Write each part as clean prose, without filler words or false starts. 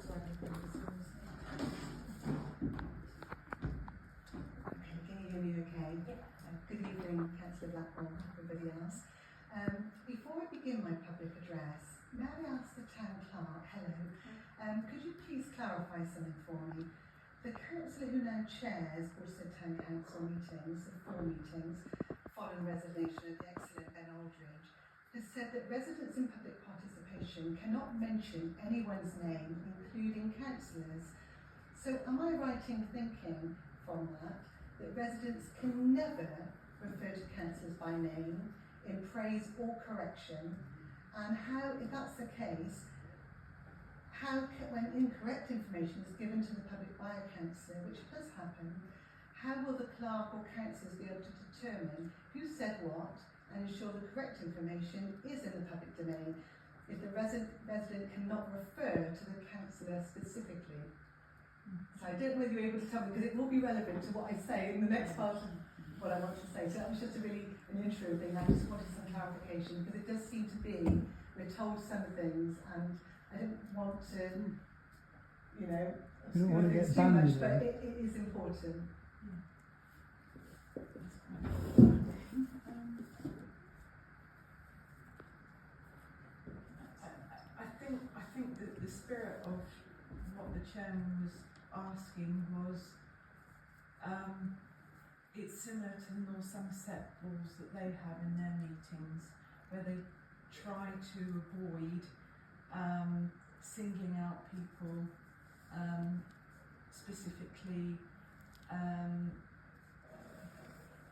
sorry. Okay, can you hear me okay? Yeah. Good evening, Councillor Blackmore, everybody else. Before I begin my public address, may I ask the Town Clerk, hello, could you please clarify something for me? The councillor who now chairs Portishead Town Council meetings, the 4 meetings, following resignation of the excellent Ben Aldridge, has said that residents in public participation cannot mention anyone's name, including councillors. So am I right in thinking from that residents can never refer to councillors by name in praise or correction? And how, if that's the case, when incorrect information is given to the public by a councillor, which does happen, how will the clerk or councillors be able to determine who said what and ensure the correct information is in the public domain if the resident cannot refer to the councillor specifically? So I don't know whether you're able to tell me, because it will be relevant to what I say in the next part of what I want to say. So that was just an intro thing. I just wanted some clarification, because it does seem to be, we're told some things, and I don't want to, you know, you don't want to get too banned, much, but it is important. I think that the spirit of what the chairman was asking was, it's similar to the North Somerset rules that they have in their meetings, where they try to avoid singling out people specifically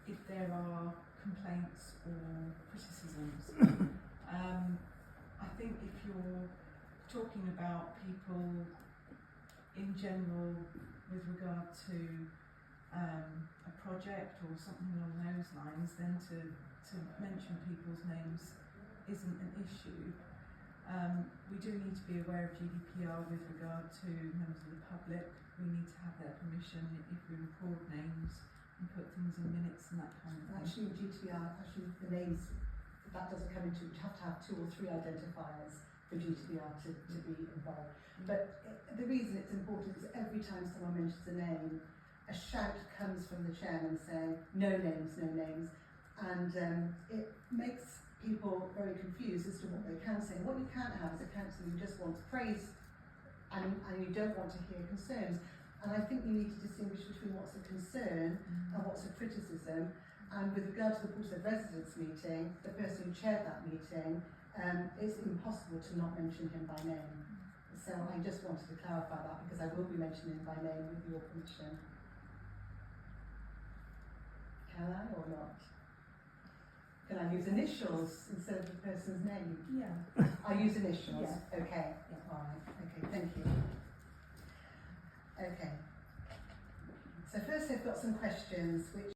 if there are complaints or criticisms. I think if you're talking about people in general with regard to a project or something along those lines, then to mention people's names isn't an issue. We do need to be aware of GDPR with regard to members of the public. We need to have their permission if we record names and put things in minutes and that kind of thing. Actually, GDPR, the names, that doesn't come into it. You have to have 2 or 3 identifiers for GDPR to be involved. But the reason it's important is every time someone mentions a name, a shout comes from the chairman saying, no names, and it makes people very confused as to what they can say. What you can't have is a councillor who just wants praise and you don't want to hear concerns. And I think we need to distinguish between what's a concern and what's a criticism. And with regard to the Portishead residents meeting, the person who chaired that meeting, it's impossible to not mention him by name. So I just wanted to clarify that, because I will be mentioning him by name with your permission. Can I or not? Can I use initials instead of the person's name? Yeah. I use initials? Yeah. Okay. Yeah. All right. Okay, thank you. Okay. So first I've got some questions which